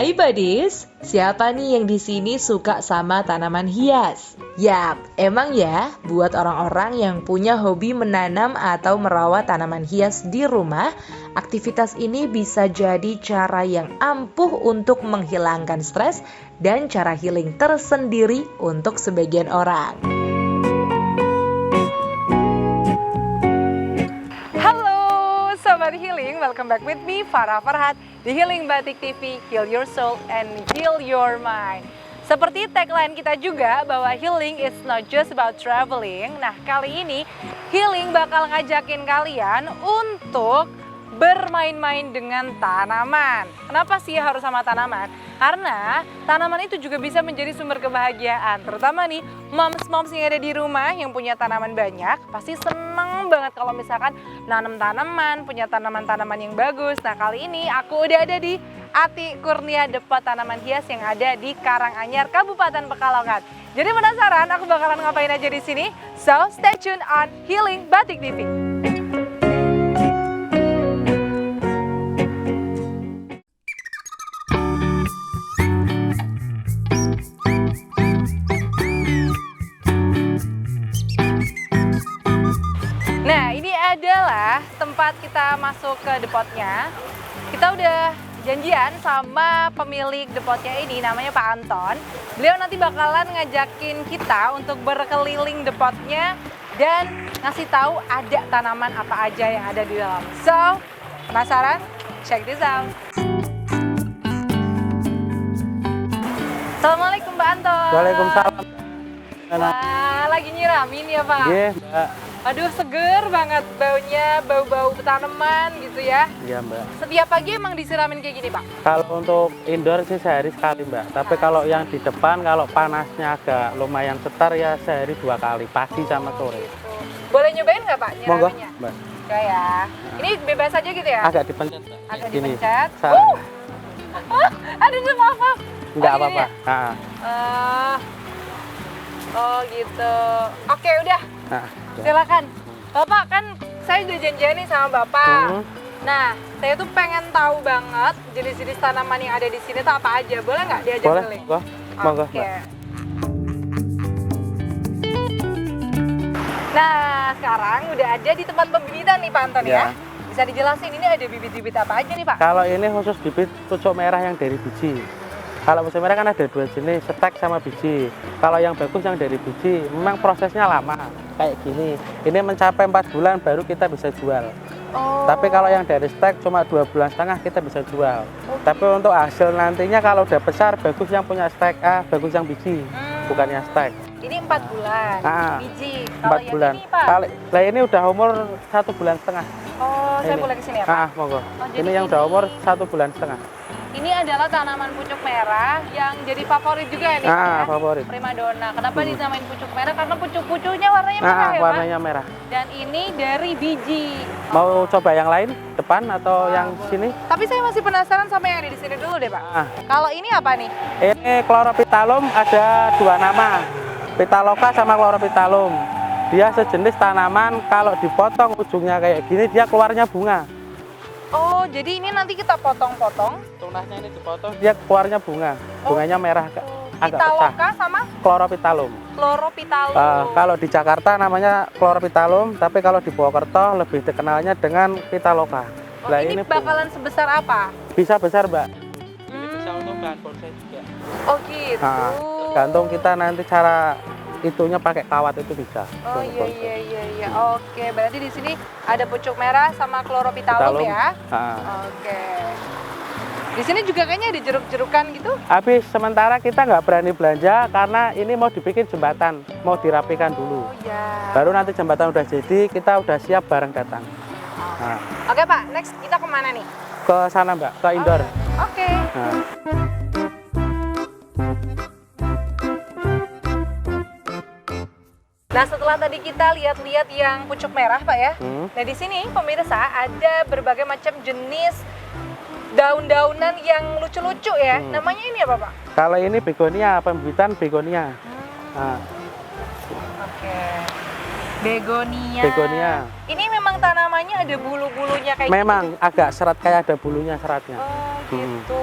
Hai buddies, siapa nih yang di sini suka sama tanaman hias? Yap, emang ya, buat orang-orang yang punya hobi menanam atau merawat tanaman hias di rumah, aktivitas ini bisa jadi cara yang ampuh untuk menghilangkan stres dan cara healing tersendiri untuk sebagian orang. Sobat Healing, welcome back with me, Farah Farhat, di Healing Batik TV, Heal Your Soul and Heal Your Mind. Seperti tagline kita juga bahwa healing is not just about traveling. Nah, kali ini Healing bakal ngajakin kalian untuk bermain-main dengan tanaman. Kenapa sih harus sama tanaman? Karena tanaman itu juga bisa menjadi sumber kebahagiaan. Terutama nih moms-moms yang ada di rumah yang punya tanaman banyak, pasti seneng banget kalau misalkan nanam tanaman, punya tanaman-tanaman yang bagus. Nah, kali ini aku udah ada di Ati Kurnia Depot Tanaman Hias yang ada di Karanganyar, Kabupaten Pekalongan. Jadi penasaran aku bakalan ngapain aja di sini? So, stay tune on Healing Batik TV. Nah, ini adalah tempat kita masuk ke depotnya. Kita udah janjian sama pemilik depotnya ini, namanya Pak Anton. Beliau nanti bakalan ngajakin kita untuk berkeliling depotnya dan ngasih tahu ada tanaman apa aja yang ada di dalam. So, penasaran? Check this out. Assalamualaikum Pak Anton. Waalaikumsalam. Wah, lagi nyiramin ya Pak? Iya, Mbak. Aduh, seger banget baunya, bau-bau tanaman gitu ya. Iya, Mbak. Setiap pagi emang disiramin kayak gini, Pak? Kalau untuk indoor sih sehari sekali, Mbak. Tapi kalau yang di depan, kalau panasnya agak lumayan setar ya sehari 2 kali, pagi sama sore. Boleh nyobain nggak, Pak, Monggo, nyiraminnya? Mbak. Enggak ya. Ini bebas aja gitu ya? Agak dipencet, Mbak. Agak Gini. dipencet. Sa- Aduh, maaf. Enggak Oh, apa-apa. gini ya? Oh gitu. Oke, udah. Nah, Silakan. Bapak, kan saya udah janjian nih sama Bapak. Hmm. Nah, saya tuh pengen tahu banget jenis-jenis tanaman yang ada di sini tuh apa aja. Boleh nggak diajak boleh, keliling? monggo. Monggo, Oke. Mbak. Nah, sekarang udah ada di tempat pembibitan nih Pak Anton ya. Ya. Bisa dijelasin ini ada bibit-bibit apa aja nih Pak? Kalau ini khusus bibit pucuk merah yang dari biji. Kalau pucuk merah kan ada 2 jenis, stek sama biji. Kalau yang bagus yang dari biji, memang prosesnya lama. Kayak gini, ini mencapai 4 bulan baru kita bisa jual. Oh. Tapi kalau yang dari stek cuma 2,5 bulan kita bisa jual. Tapi untuk hasil nantinya kalau udah besar, bagus yang punya stek, bagus yang biji, bukan yang stek. Ini 4 bulan, biji. 4 bulan. Ini Pak? Lah ini udah umur 1,5 bulan. Oh, saya Ini. boleh kesini ya Pak? Monggo. jadi Ini yang udah umur 1,5 bulan. Ini adalah tanaman pucuk merah yang jadi favorit juga ya nih Pak ya? Favorit. Primadona. Kenapa dinamain pucuk merah? Karena pucuk-pucuknya warnanya merah ya Pak? Warnanya merah. Dan ini dari biji. Mau coba yang lain depan atau yang sini? Tapi saya masih penasaran sama yang ada di sini dulu deh Pak. Kalau ini apa nih? Ini Chlorophyllum ada 2 nama, Pitaloka sama Chlorophyllum. Dia sejenis tanaman, kalau dipotong ujungnya kayak gini dia keluarnya bunga. Oh, jadi ini nanti kita potong-potong. Tunasnya ini dipotong, dia keluarnya bunga. Bunganya merah agak pecah. Pitaloka sama Chlorophyllum. Chlorophyllum. Kalau di Jakarta namanya Chlorophyllum, tapi kalau di Purwokerto lebih dikenalnya dengan Pitaloka. Oh, ini bakalan sebesar apa? Bisa besar, Mbak. Ini bisa untuk bahan bonsai juga. Oh gitu. Tergantung kita nanti cara itunya pakai kawat itu bisa. Oh iya. Oke, berarti di sini ada pucuk merah sama Chlorophyllum ya. Oke. Di sini juga kayaknya ada jeruk-jerukan gitu. Habis sementara kita nggak berani belanja karena ini mau dibikin jembatan, mau dirapikan dulu. Oh ya. Baru nanti jembatan udah jadi, kita udah siap bareng datang. Oke Pak, next kita kemana nih? Ke sana Mbak, ke indoor. Oke. Nah, setelah tadi kita lihat-lihat yang pucuk merah, Pak ya. Nah, di sini pemirsa ada berbagai macam jenis daun-daunan yang lucu-lucu ya. Namanya ini apa, Pak? Kalau ini begonia, pembibitan begonia. Oke. Begonia. Begonia. Ini memang tanamannya ada bulu-bulunya kayak Memang agak serat, kayak ada bulunya seratnya. gitu. Oh, gitu.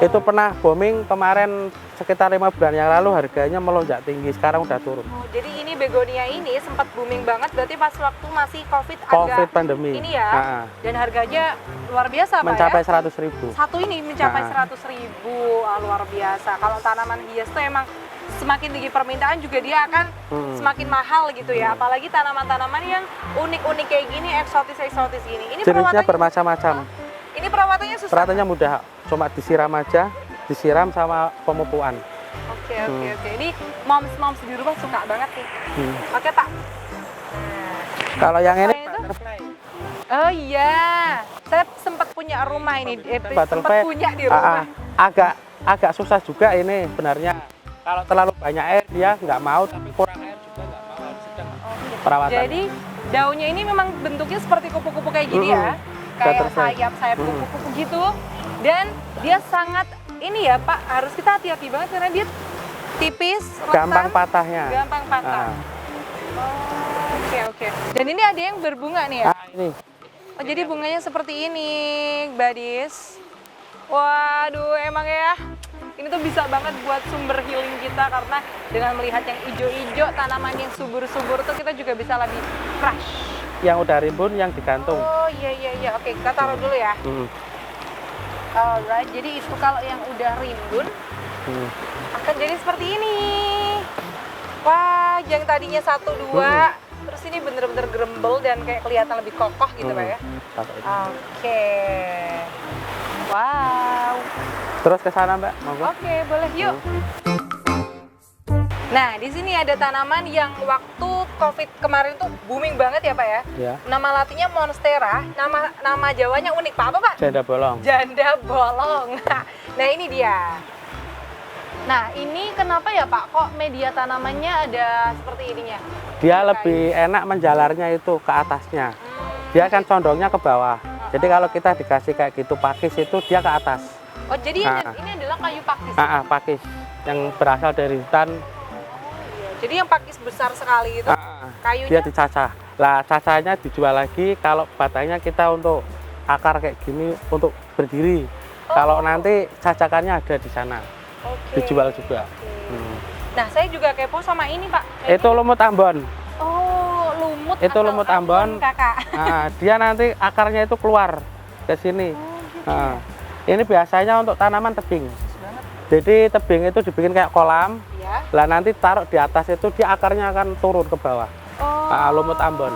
Itu pernah booming kemarin sekitar 5 bulan yang lalu, harganya melonjak tinggi, sekarang udah turun. Oh, jadi ini begonia ini sempat booming banget berarti pas waktu masih COVID Covid agak pandemi. ini ya. Dan harganya luar biasa Pak Mencapai ya. 100.000. Satu ini mencapai 100.000, luar biasa. Kalau tanaman hias tuh emang semakin tinggi permintaan juga dia akan semakin mahal gitu ya. Apalagi tanaman-tanaman yang unik-unik kayak gini, eksotis-eksotis gini. Ini Jenisnya bermacam-macam. Ini perawatannya susah. Perawatannya mudah, cuma disiram aja, disiram sama pemupuan. Oke. Ini moms di rumah suka banget nih. Oke Pak. Kalau yang ini Nah, itu? Oh iya, saya sempat punya rumah ini, sempat butterfly, punya di rumah. agak susah juga ini sebenarnya. Kalau terlalu banyak air dia nggak mau, tapi kurang air juga nggak mau, harus sedang perawatan. Jadi daunnya ini memang bentuknya seperti kupu-kupu kayak gini ya, kayak sayap kupu-kupu gitu. Dan dia sangat ini ya Pak, harus kita hati-hati banget karena dia tipis, rentan, gampang patahnya. gampang patah. Oke. Dan ini ada yang berbunga nih ya? Ini. Oh, jadi bunganya seperti ini, Badis. Waduh, emang ya. Ini tuh bisa banget buat sumber healing kita karena dengan melihat yang hijau-hijau, tanaman yang subur-subur tuh kita juga bisa lebih fresh. Yang udah rimbun yang digantung. Oh iya. Oke, kita taruh dulu ya. Alright, jadi itu kalau yang udah rimbun akan jadi seperti ini. Wah, yang tadinya 1, 2, terus ini bener-bener gerembel dan kayak kelihatan lebih kokoh gitu Pak ya. Oke. Wow. Terus ke sana Mbak, monggo. Oke, boleh yuk. Nah, di sini ada tanaman yang waktu COVID kemarin tuh booming banget ya Pak ya. Ya. Nama latinnya Monstera, nama Jawanya unik Pak, apa Pak? Janda bolong. Janda bolong. Nah, ini dia. Nah, ini kenapa ya Pak? Kok media tanamannya ada seperti ininya? Dia lebih enak menjalarnya itu ke atasnya. Dia kan condongnya ke bawah. Jadi kalau kita dikasih kayak gitu pakis itu dia ke atas. Oh, jadi ini adalah kayu pakis. Pakis yang berasal dari hutan. Jadi yang pakis besar sekali itu kayunya Dia dicacah. Lah cacahnya dijual lagi, kalau batangnya kita untuk akar kayak gini untuk berdiri. Kalau nanti cacakannya ada di sana. Dijual juga. Nah, saya juga kepo sama ini Pak. Itu lumut Ambon. Oh, lumut. Itu lumut Ambon. Kakak. Dia nanti akarnya itu keluar ke sini. Ini biasanya untuk tanaman tebing. Jadi tebing itu dibikin kayak kolam. Ya. Lah nanti taruh di atas itu dia akarnya akan turun ke bawah. Lumut Ambon.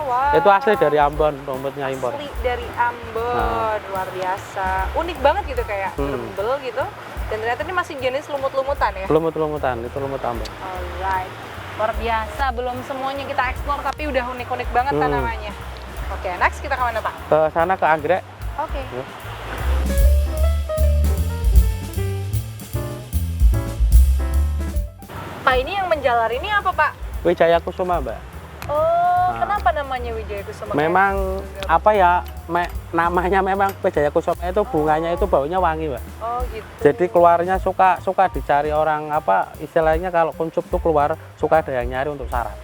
Wow. Itu asli dari Ambon, rumputnya impor. Asli dari Ambon, luar biasa. Unik banget gitu kayak gerembel gitu. Dan ternyata ini masih jenis lumut-lumutan ya? Lumut-lumutan, itu lumut Ambon. Alright, luar biasa. Belum semuanya kita explore tapi udah unik-unik banget tanamannya. Oke, next kita kemana Pak? Ke sana ke anggrek. Oke. Pak, ini yang menjalar ini apa Pak? Wijaya Kusuma Mbak. Oh, kenapa namanya Wijaya Kusuma? Memang apa ya, namanya memang Wijaya Kusuma itu bunganya itu baunya wangi Mbak. Oh gitu. Jadi keluarnya suka dicari orang, apa istilahnya kalau kuncup tuh keluar suka ada yang nyari untuk syarat.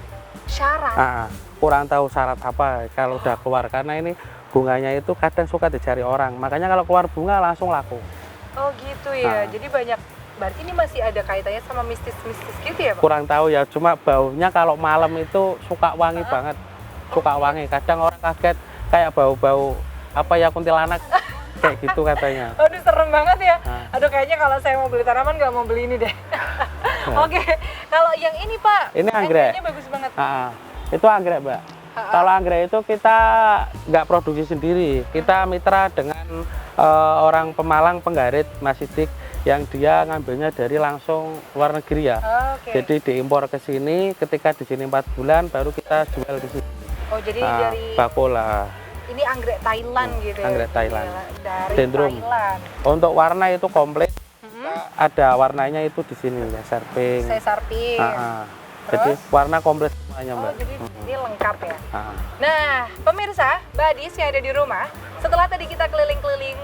Syarat? Kurang tahu syarat apa kalau udah keluar, karena ini bunganya itu kadang suka dicari orang, makanya kalau keluar bunga langsung laku. Oh gitu ya, jadi banyak. Berarti ini masih ada kaitannya sama mistis-mistis gitu ya Pak? Kurang tahu ya, cuma baunya kalau malam itu suka wangi banget, suka wangi. Kadang orang kaget kayak bau-bau apa ya, kuntilanak kayak gitu katanya. Aduh, serem banget ya. Aduh, kayaknya kalau saya mau beli tanaman nggak mau beli ini deh. Oke, kalau yang ini Pak, ini anggrek. Anggreknya bagus banget. Itu anggrek Mbak. Kalau anggrek itu kita nggak produksi sendiri, kita mitra dengan orang Pemalang, Penggarit, Mas Sidik, yang dia ngambilnya dari langsung luar negeri ya. Jadi diimpor ke sini, ketika di sini 4 bulan baru kita jual di sini. Oh, jadi dari Bakola. Ini anggrek Thailand gitu ya. Anggrek Thailand. Dari Dendrum. Thailand. Untuk warna itu komplit. Ada warnanya itu di sini ya, pink. Sesar pink. Jadi warna komplit semuanya Mbak. Oh, jadi ini lengkap ya. Nah, pemirsa, Badis yang ada di rumah, setelah tadi kita keliling-keliling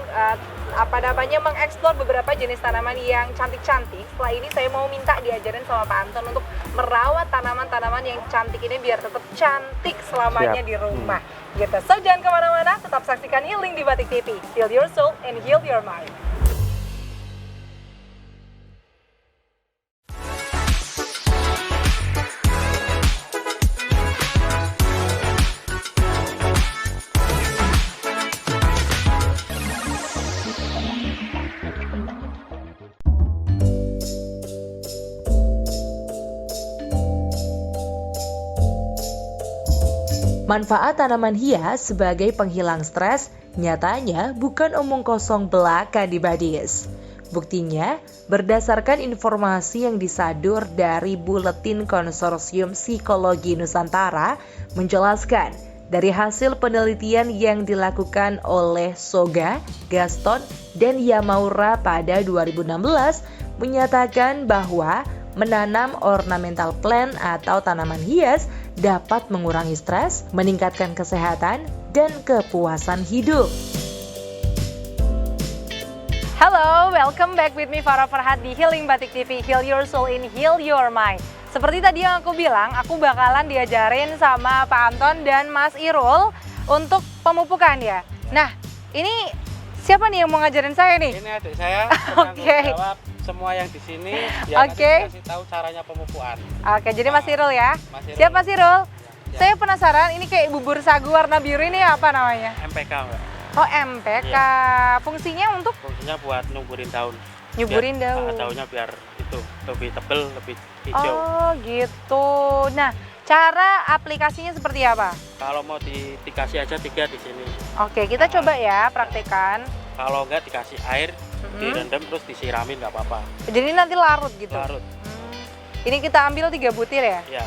mengeksplor beberapa jenis tanaman yang cantik-cantik, setelah ini saya mau minta diajarin sama Pak Anton untuk merawat tanaman-tanaman yang cantik ini biar tetap cantik selamanya di rumah. Gitu. So, jangan kemana-mana, tetap saksikan Healing di Batik TV. Heal your soul and heal your mind. Manfaat tanaman hias sebagai penghilang stres nyatanya bukan omong kosong belaka di Buddies. Buktinya, berdasarkan informasi yang disadur dari Buletin Konsorsium Psikologi Nusantara menjelaskan dari hasil penelitian yang dilakukan oleh Soga, Gaston, dan Yamaura pada 2016 menyatakan bahwa menanam ornamental plant atau tanaman hias dapat mengurangi stres, meningkatkan kesehatan, dan kepuasan hidup. Halo, welcome back with me Farah Farhat di Healing Batik TV, Heal Your Soul in Heal Your Mind. Seperti tadi yang aku bilang, aku bakalan diajarin sama Pak Anton dan Mas Irul untuk pemupukan ya. Nah, ini siapa nih yang mau ngajarin saya nih? Ini adik saya, Oke. jawab semua yang di sini. Ya, Oke. nanti kasih tahu caranya pemupukan. Oke, jadi Mas Irul ya. Mas Irul. Siap Mas Irul? Ya. Saya penasaran, ini kayak bubur sagu warna biru ini apa namanya? MPK, Mbak. Oh, MPK. Fungsinya untuk Fungsinya buat nyuburin daun. nyuburin daun. Daunnya biar itu lebih tebal, lebih hijau. Oh, gitu. Nah, cara aplikasinya seperti apa? Kalau mau dikasih aja 3 di sini. Oke, kita coba ya praktekan. Kalau enggak dikasih air, direndam terus disiramin nggak apa-apa. Jadi nanti larut gitu. Larut. Ini kita ambil 3 butir ya. Ya.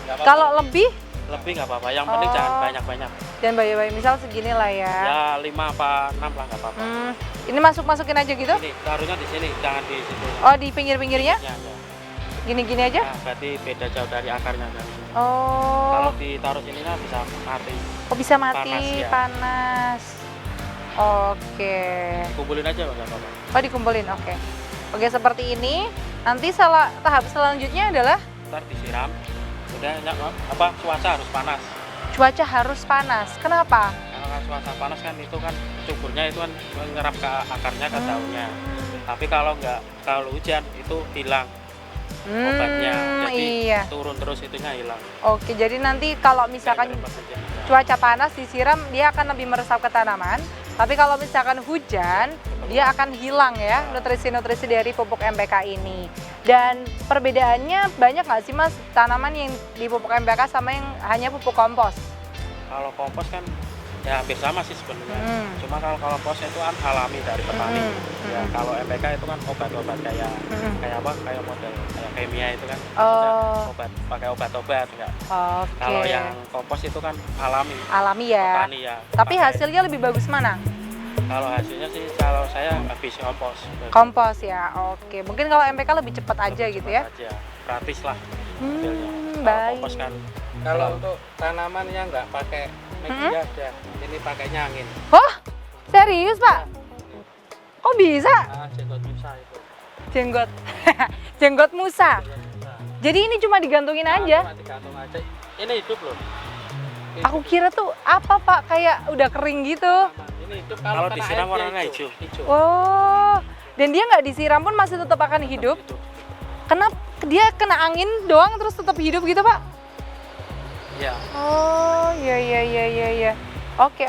Nggak apa-apa. Kalau lebih Lebih nggak apa-apa. Yang penting jangan banyak-banyak. dan bayi-bayi misal segini lah ya. Ya 5 apa 6 lah nggak apa-apa. Ini masukin aja gitu? Ini taruhnya di sini, jangan di situ. Oh, di pinggir-pinggirnya? Ya, ya. Gini-gini aja? Nah, berarti beda jauh dari akarnya kan. Oh. Kalau ditaruh sini nah bisa mati. Oh, bisa mati, Panas, ya. panas. Oke. Kumpulin aja nggak apa-apa. Oh, dikumpulin, oke. Oke, seperti ini. Nanti tahap selanjutnya adalah Ntar disiram. Udah cuaca harus panas. cuaca harus panas. Kenapa? Karena kan cuaca panas kan itu kan cukurnya itu kan menyerap ke akarnya ke daunnya. Tapi kalau hujan itu hilang obatnya. Jadi Iya. turun terus itunya hilang. Oke, jadi nanti kalau misalkan cuaca panas disiram, dia akan lebih meresap ke tanaman. Tapi kalau misalkan hujan, dia akan hilang ya nutrisi-nutrisi dari pupuk MPK ini. Dan perbedaannya banyak nggak sih Mas tanaman yang di pupuk MPK sama yang hanya pupuk kompos? Kalau kompos kan ya hampir sama sih sebenarnya. Cuma kalau kompos itu kan alami dari petani. Ya kalau MPK itu kan obat-obat kayak apa? Kayak model kayak kimia itu kan. Oh. Pakai obat-obat enggak. Oke. Kalau yang kompos itu kan alami. Alami ya. Petani ya. Tapi pakai- hasilnya lebih bagus mana? Kalau hasilnya sih kalau saya habis kompos. Kompos ya. Oke. Mungkin kalau MPK lebih cepat aja gitu ya. Aja. Gratis lah hasilnya. Kalau Baik. kompos kan. Kalau untuk tanaman yang nggak pakai media aja, ini pakainya angin. Oh, serius Pak? Kok bisa? Jenggot musa itu. Jenggot. Jenggot musa. Jadi ini cuma digantungin aja. Cuma digantung aja. Ini hidup loh. Aku kira tuh apa Pak, kayak udah kering gitu. Ini hidup kalau disiram warnanya hijau. Oh, dan dia nggak disiram pun masih tetap akan hidup. Kenapa dia kena angin doang terus tetap hidup gitu Pak? Ya. Oh, iya. Oke.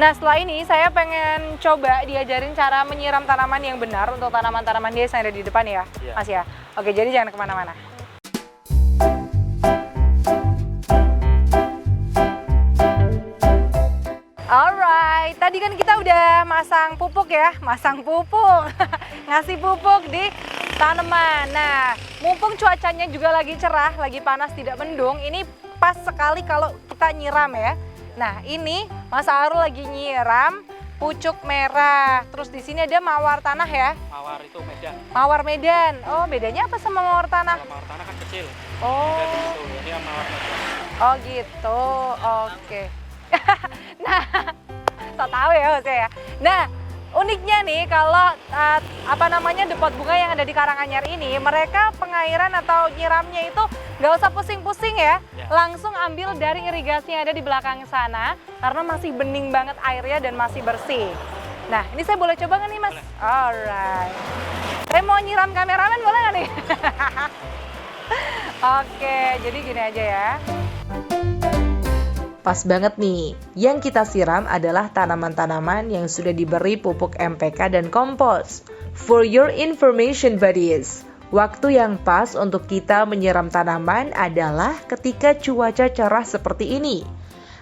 Nah, setelah ini saya pengen coba diajarin cara menyiram tanaman yang benar untuk tanaman-tanaman hias yang ada di depan ya, Iya. Mas ya. Oke, jadi jangan kemana-mana. Alright, tadi kan kita udah masang pupuk ya, ngasih pupuk di tanaman. Nah, mumpung cuacanya juga lagi cerah, lagi panas tidak mendung, ini pas sekali kalau kita nyiram ya. Nah, ini Mas Arul lagi nyiram pucuk merah. Terus di sini ada mawar tanah ya. Mawar itu Medan. Mawar Medan. Oh, bedanya apa sama mawar tanah? Kalau mawar tanah kan kecil. Oh. Dan itu ini mawar Medan. Oh gitu, oke. Nah, tak tahu ya Mas ya. Nah, uniknya nih kalau depot bunga yang ada di Karanganyar ini, mereka pengairan atau nyiramnya itu nggak usah pusing-pusing ya, langsung ambil dari irigasi yang ada di belakang sana, karena masih bening banget airnya dan masih bersih. Nah, ini saya boleh coba nggak nih Mas? Alright. Saya mau nyiram kameramen boleh nggak nih? Oke, jadi gini aja ya. Pas banget nih, yang kita siram adalah tanaman-tanaman yang sudah diberi pupuk MPK dan kompos. For your information buddies, Waktu yang pas untuk kita menyiram tanaman adalah ketika cuaca cerah seperti ini.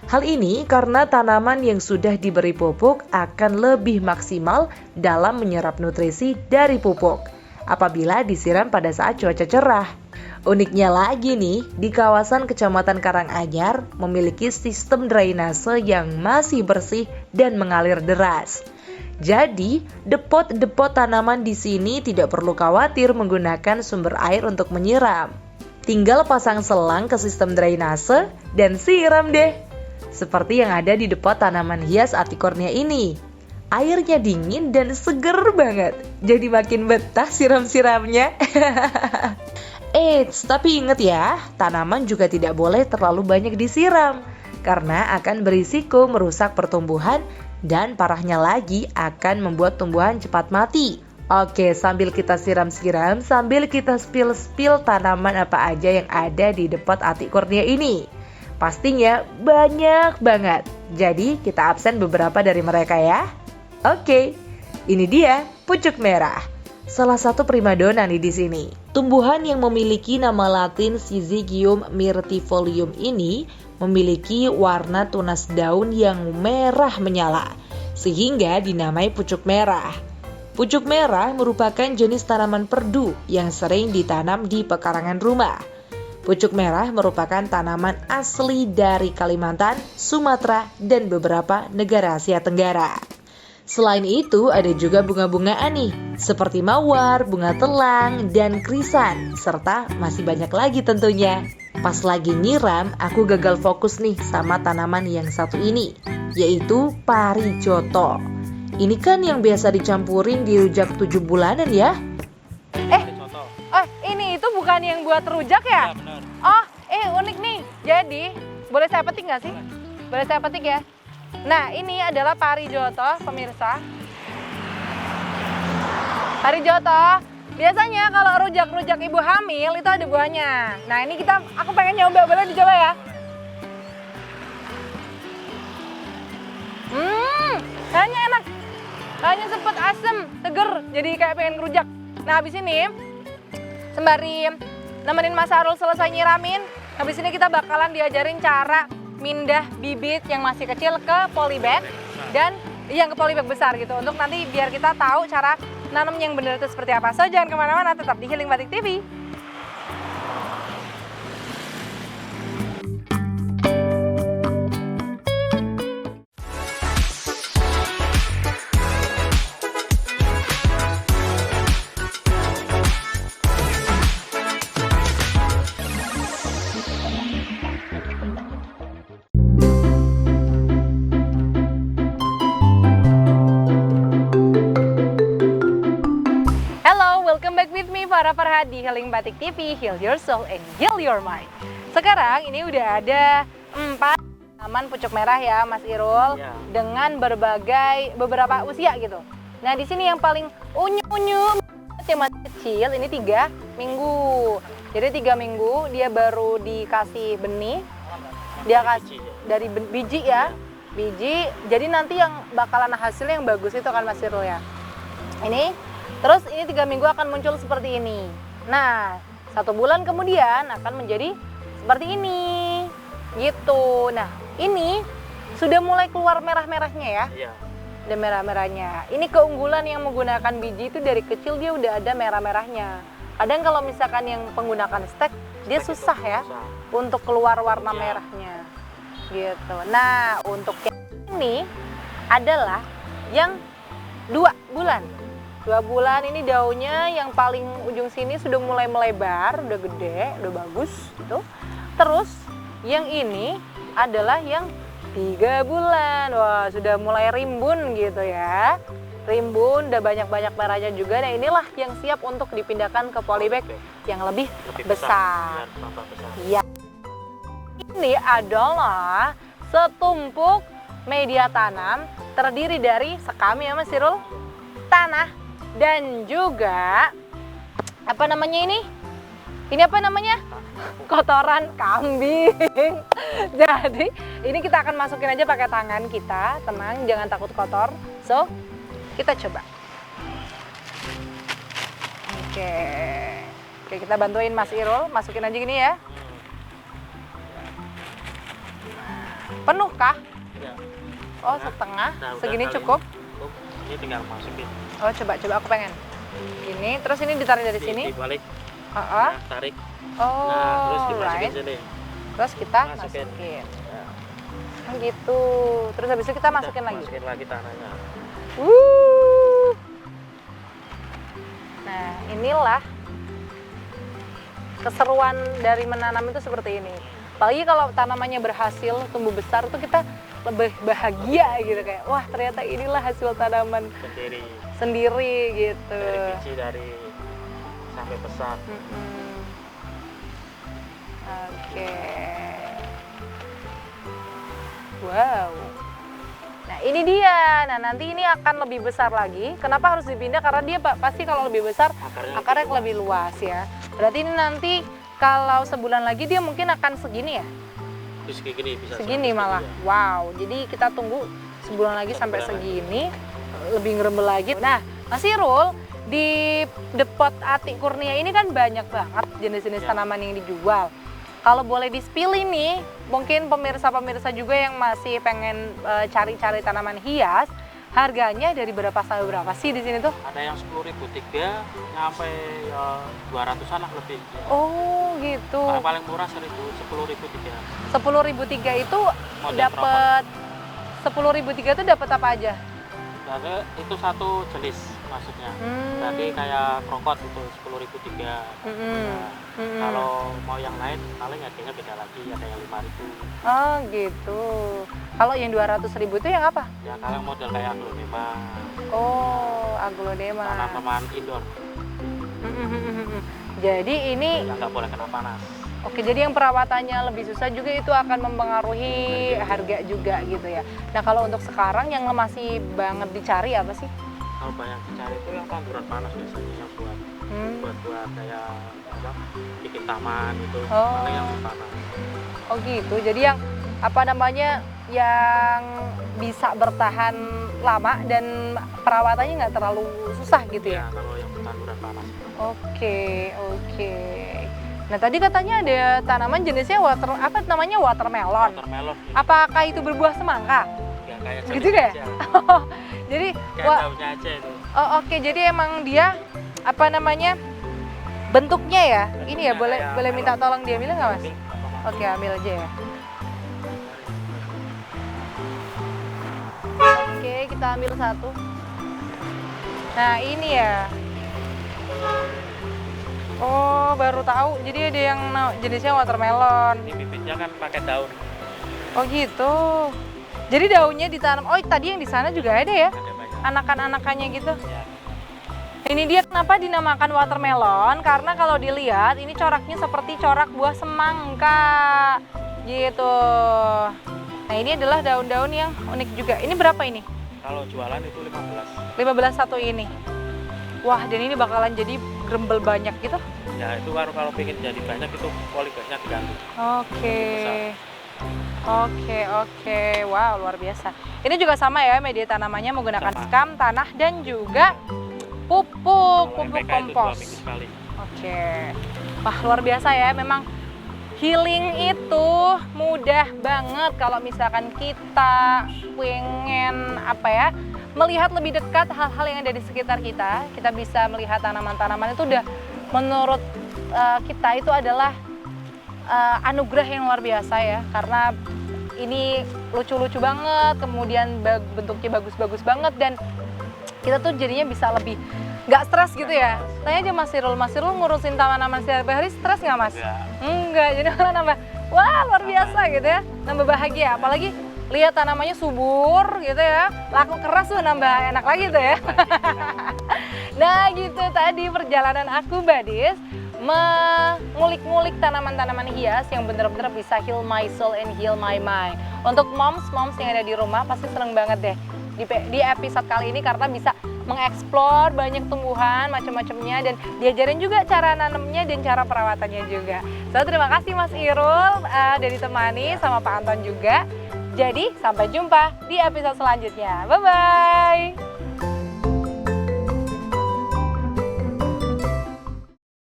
Hal ini karena tanaman yang sudah diberi pupuk akan lebih maksimal dalam menyerap nutrisi dari pupuk apabila disiram pada saat cuaca cerah. Uniknya lagi nih, di kawasan Kecamatan Karanganyar memiliki sistem drainase yang masih bersih dan mengalir deras. Jadi, depot-depot tanaman di sini tidak perlu khawatir menggunakan sumber air untuk menyiram. Tinggal pasang selang ke sistem drainase dan siram deh. Seperti yang ada di depot tanaman hias Atikornia ini. Airnya dingin dan seger banget. Jadi makin betah siram-siramnya. Eits, tapi ingat ya, tanaman juga tidak boleh terlalu banyak disiram. Karena akan berisiko merusak pertumbuhan dan parahnya lagi akan membuat tumbuhan cepat mati. Oke, sambil kita siram-siram, sambil kita spill-spill tanaman apa aja yang ada di depot Atikornia ini. Pastinya banyak banget. Jadi kita absen beberapa dari mereka ya. Oke, ini dia pucuk merah. Salah satu primadona nih di sini. Tumbuhan yang memiliki nama latin Syzygium myrtifolium ini memiliki warna tunas daun yang merah menyala, sehingga dinamai pucuk merah. Pucuk merah merupakan jenis tanaman perdu yang sering ditanam di pekarangan rumah. Pucuk merah merupakan tanaman asli dari Kalimantan, Sumatera, dan beberapa negara Asia Tenggara. Selain itu, ada juga bunga-bungaan nih, seperti mawar, bunga telang, dan krisan, serta masih banyak lagi tentunya. Pas lagi nyiram, aku gagal fokus nih sama tanaman yang satu ini, yaitu parijoto. Ini kan yang biasa dicampurin di rujak 7 bulanan ya? Ini itu bukan yang buat rujak ya? benar. Unik nih. Jadi, boleh saya petik nggak sih? Boleh saya petik ya? Nah, ini adalah parijoto, pemirsa. Parijoto, biasanya kalau rujak-rujak ibu hamil itu ada buahnya. Nah, ini aku pengen nyoba, boleh dicoba ya? Kayaknya enak. Kayaknya sepet asem, seger, jadi kayak pengen ngerujak. Nah, habis ini sembari nemenin Mas Harul selesai nyiramin, habis ini kita bakalan diajarin cara mindah bibit yang masih kecil ke polybag dan yang ke polybag besar gitu, untuk nanti biar kita tahu cara nanam yang benar itu seperti apa. So, jangan kemana-mana, tetap di Healing Batik TV. Farah Farhat di Healing Batik TV, Heal Your Soul and Heal Your Mind. Sekarang ini udah ada 4 tanaman pucuk merah ya Mas Irul, dengan beberapa usia gitu. Nah, di sini yang paling unyu-unyu yang masih kecil ini 3 minggu. Jadi 3 minggu dia baru dikasih benih. Dia kasih dari biji ya. Biji. Jadi nanti yang bakalan hasilnya yang bagus itu kan Mas Irul ya. Terus ini 3 minggu akan muncul seperti ini. Nah, 1 bulan kemudian akan menjadi seperti ini. Gitu. Nah, ini sudah mulai keluar merah-merahnya ya. Iya. Ada merah-merahnya. Ini keunggulan yang menggunakan biji itu dari kecil dia udah ada merah-merahnya. Kadang kalau misalkan yang menggunakan stek, dia susah ya untuk keluar warna merahnya. Gitu. Nah, untuk yang ini adalah yang 2 bulan. 2 bulan ini daunnya yang paling ujung sini sudah mulai melebar, udah gede, udah bagus gitu. Terus yang ini adalah yang 3 bulan. Wah, sudah mulai rimbun gitu ya. Rimbun, udah banyak-banyak merahnya juga. Nah, inilah yang siap untuk dipindahkan ke polybag yang lebih besar. Ya. Ini adalah setumpuk media tanam terdiri dari sekam ya Mas Irul, tanah, dan juga apa namanya ini? Ini apa namanya? Kotoran kambing. Jadi ini kita akan masukin aja pakai tangan kita, tenang, jangan takut kotor. So, kita coba. Oke. Oke, kita bantuin Mas Irul, masukin aja gini ya. Penuh kah? Ya. Oh, setengah. Nah, udah Segini kali cukup? cukup. Ini tinggal masukin. Oh, coba aku pengen. Gini, terus ini ditarik dari sini. Dibalik. Heeh. Nah, tarik. Oh, Nah, terus dimasukin right. sini. Terus kita Masukin. masukin. Nah, Nah, gitu. Terus habis itu kita masukin lagi. Masukin lagi tanahnya. Nah, inilah keseruan dari menanam itu seperti ini. Apalagi kalau tanamannya berhasil tumbuh besar itu kita lebih bahagia gitu, kayak wah ternyata inilah hasil tanaman sendiri gitu. Dari biji sampai besar. Oke. Wow. Nah ini dia. Nah nanti ini akan lebih besar lagi. Kenapa harus dipindah? Karena dia pasti kalau lebih besar akarnya lebih luas ya. Berarti ini nanti kalau sebulan lagi dia mungkin akan segini ya? Segini bisa. Segini malah. Ya. Wow. Jadi kita tunggu sebulan lagi sampai segini. Lebih ngerembel lagi. Nah Mas Irul, di Depot Ati Kurnia ini kan banyak banget jenis-jenis tanaman yang dijual. Kalau boleh di-spill ini, mungkin pemirsa-pemirsa juga yang masih pengen cari-cari tanaman hias, harganya dari berapa sampai berapa sih di sini tuh? Ada yang 10.003 nyampe 200-an lah lebih. Oh gitu. Paling murah 10.003. 10.003 itu dapat 10.003 itu dapat apa aja? Jadi itu satu jenis maksudnya. Berarti kayak krokot itu 10.003. Kalau mau yang lain paling harganya beda lagi, ada yang 5.000. Oh gitu. Kalau yang 200.000 itu yang apa? Ya kalau model kayak aglonema. Oh, aglonema. Tanaman indoor. Jadi ini yang nggak boleh kena panas. Oke, jadi yang perawatannya lebih susah juga itu akan mempengaruhi harga juga gitu ya. Nah kalau untuk sekarang yang masih banget dicari apa sih? Kalau banyak dicari itu yang tanduran panas biasanya yang buat kayak apa, bikin taman itu, paling yang panas. Oh gitu, jadi yang apa namanya yang bisa bertahan lama dan perawatannya nggak terlalu susah gitu ya? Ya kalau yang tanduran panas. Oke. Nah tadi katanya ada tanaman jenisnya watermelon. Watermelon. Apakah itu berbuah semangka? Ya kayak gitu ya? Jadi kayak daunnya aja itu. Oh oke, jadi emang dia apa namanya bentuknya ya? Ini ya boleh minta tolong diambil nggak Mas? Oke, ambil aja ya. Oke, kita ambil satu. Nah ini ya. Oh, baru tahu. Jadi ada yang jenisnya watermelon. Ini bibitnya kan pakai daun. Oh gitu. Jadi daunnya ditanam. Oh, tadi yang di sana juga ada ya? Ada banyak. Anakan-anakannya gitu. Ya. Ini dia kenapa dinamakan watermelon? Karena kalau dilihat ini coraknya seperti corak buah semangka. Gitu. Nah, ini adalah daun-daun yang unik juga. Ini berapa ini? Kalau jualan itu 15. 15 satu ini. Wah, dan ini bakalan jadi gerembel banyak gitu. Ya itu kalau pengen jadi banyak itu polybagnya diganti. Oke. Wow, luar biasa. Ini juga sama ya, media tanamannya menggunakan sekam, tanah, dan juga pupuk kompos. Oke. Wah, luar biasa ya. Memang healing itu mudah banget kalau misalkan kita pengen melihat lebih dekat hal-hal yang ada di sekitar kita. Kita bisa melihat tanaman-tanaman itu udah menurut kita itu adalah anugerah yang luar biasa ya, karena ini lucu-lucu banget, kemudian bentuknya bagus-bagus banget, dan kita tuh jadinya bisa lebih nggak stres gitu ya. Tanya aja Mas Irul ngurusin tanaman setiap hari stres nggak Mas? Enggak, jadi malah nambah, wah luar biasa gitu ya, nambah bahagia. Apalagi lihat tanamannya subur gitu ya, laku keras tuh nambah enak lagi tuh ya. Nah gitu tadi perjalanan aku Badis mengulik-ngulik tanaman-tanaman hias yang benar-benar bisa heal my soul and heal my mind. Untuk moms yang ada di rumah pasti seneng banget deh di episode kali ini karena bisa mengeksplor banyak tumbuhan macam-macamnya dan diajarin juga cara nanamnya dan cara perawatannya juga. So terima kasih Mas Irul udah ditemani sama Pak Anton juga. Jadi sampai jumpa di episode selanjutnya. Bye bye.